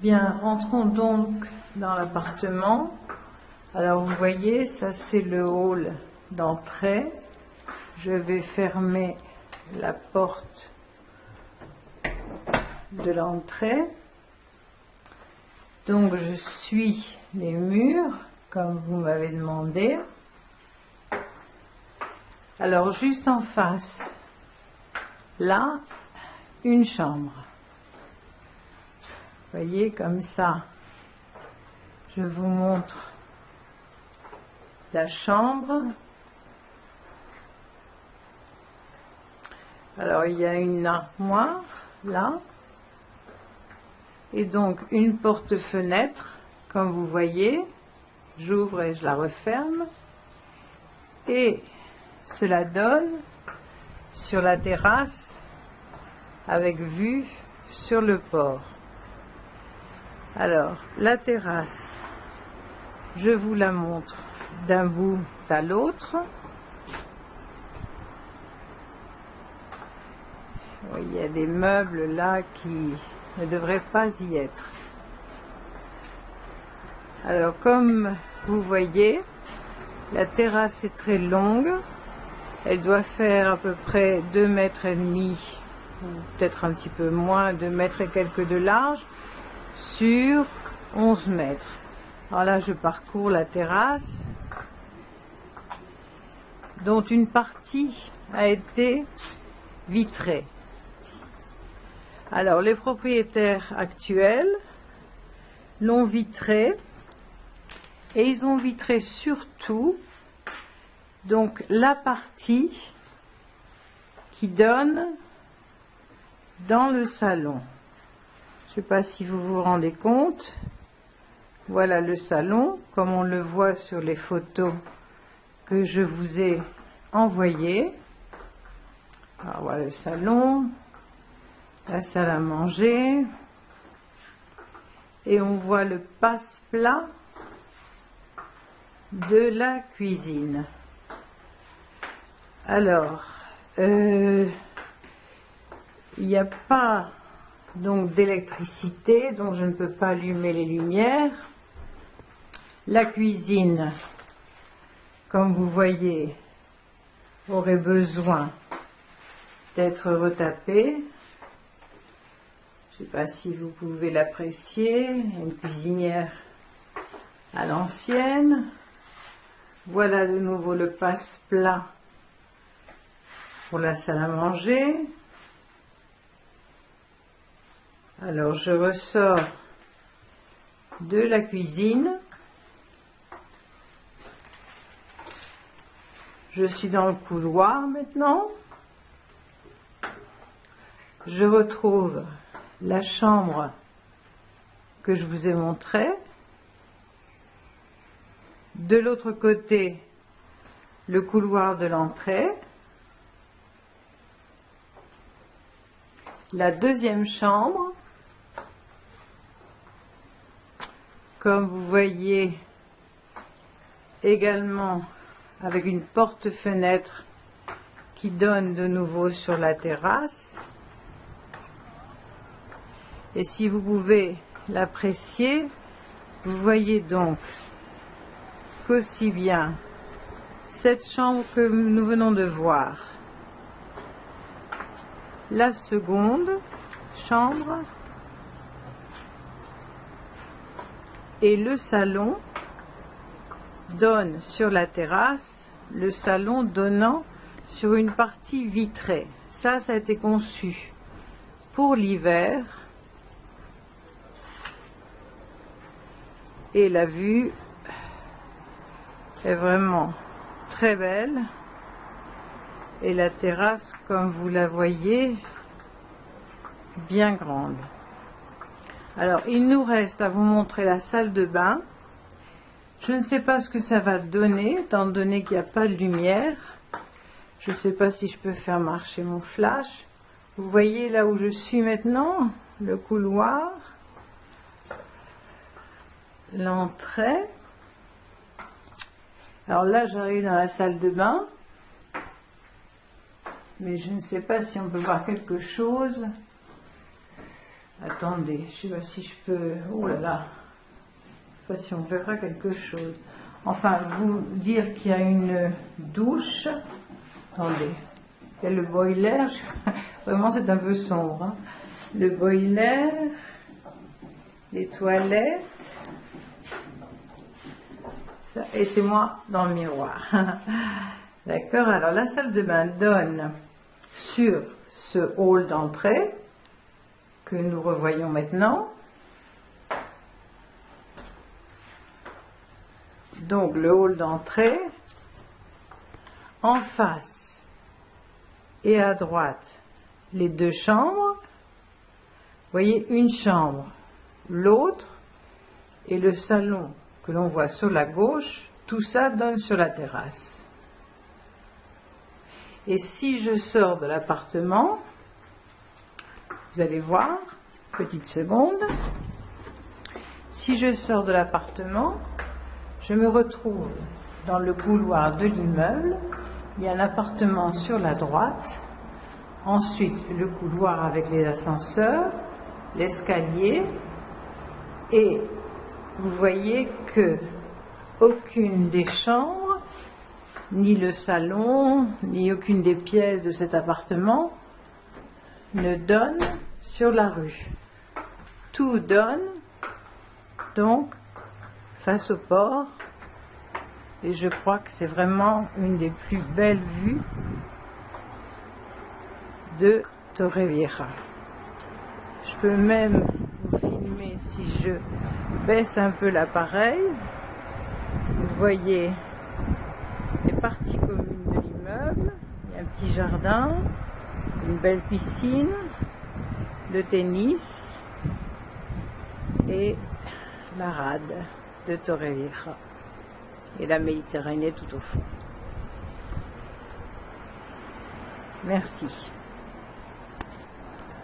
Bien, rentrons donc dans l'appartement. Alors vous voyez, ça c'est le hall d'entrée. Je vais fermer la porte de l'entrée. Donc je suis les murs comme vous m'avez demandé. Alors juste en face, là, une chambre. Vous voyez, comme ça, je vous montre la chambre. Alors il y a une armoire là, et donc une porte-fenêtre, comme vous voyez. J'ouvre et je la referme, et cela donne sur la terrasse avec vue sur le port. Alors la terrasse, je vous la montre d'un bout à l'autre. Il y a des meubles là qui ne devraient pas y être. Alors comme vous voyez, la terrasse est très longue. Elle doit faire à peu près 2,5 mètres, ou peut-être un petit peu moins, 2 mètres et quelques de large, sur 11 mètres. Alors là, je parcours la terrasse, dont une partie a été vitrée. Alors, les propriétaires actuels l'ont vitrée, et ils ont vitré surtout donc la partie qui donne dans le salon. Je ne sais pas si vous vous rendez compte. Voilà le salon, comme on le voit sur les photos que je vous ai envoyées. Alors voilà le salon, la salle à manger, et on voit le passe-plat de la cuisine. Alors, il n'y a pas donc d'électricité, donc je ne peux pas allumer les lumières. La cuisine, comme vous voyez, aurait besoin d'être retapée. Je ne sais pas si vous pouvez l'apprécier. Une cuisinière à l'ancienne. Voilà de nouveau le passe-plat pour la salle à manger. Alors je ressors de la cuisine. Je suis dans le couloir maintenant. Je retrouve la chambre que je vous ai montrée. De l'autre côté, le couloir de l'entrée. La deuxième chambre. Comme vous voyez, également avec une porte-fenêtre qui donne de nouveau sur la terrasse. Et si vous pouvez l'apprécier, vous voyez donc qu'aussi bien cette chambre que nous venons de voir, la seconde chambre et le salon donne sur la terrasse, le salon donnant sur une partie vitrée. Ça a été conçu pour l'hiver, et la vue est vraiment très belle, et la terrasse, comme vous la voyez, bien grande. Alors il nous reste à vous montrer la salle de bain. Je ne sais pas ce que ça va donner, étant donné qu'il n'y a pas de lumière. Je ne sais pas si je peux faire marcher mon flash. Vous voyez là où je suis maintenant, le couloir, l'entrée. Alors là, j'arrive dans la salle de bain, mais je ne sais pas si on peut voir quelque chose. Attendez, je sais pas si je peux... Oh là là, je sais pas si on verra quelque chose. Enfin, vous dire qu'il y a une douche. Attendez, il y a le boiler. Vraiment, c'est un peu sombre. Hein. Le boiler, les toilettes. Et c'est moi dans le miroir. D'accord, alors la salle de bain donne sur ce hall d'entrée que nous revoyons maintenant. Donc le hall d'entrée, en face et à droite, les deux chambres. Vous voyez, une chambre, l'autre, et le salon que l'on voit sur la gauche, tout ça donne sur la terrasse. Et si je sors de l'appartement, vous allez voir, petite seconde, si je sors de l'appartement, je me retrouve dans le couloir de l'immeuble. Il y a un appartement sur la droite, ensuite le couloir avec les ascenseurs, l'escalier, et vous voyez que aucune des chambres, ni le salon, ni aucune des pièces de cet appartement ne donne sur la rue. Tout donne donc face au port, et je crois que c'est vraiment une des plus belles vues de Torrevieja. Je peux même vous filmer si je baisse un peu l'appareil. Vous voyez les parties communes de l'immeuble, il y a un petit jardin, une belle piscine, le tennis et la rade de Torrevieja et la Méditerranée tout au fond. Merci.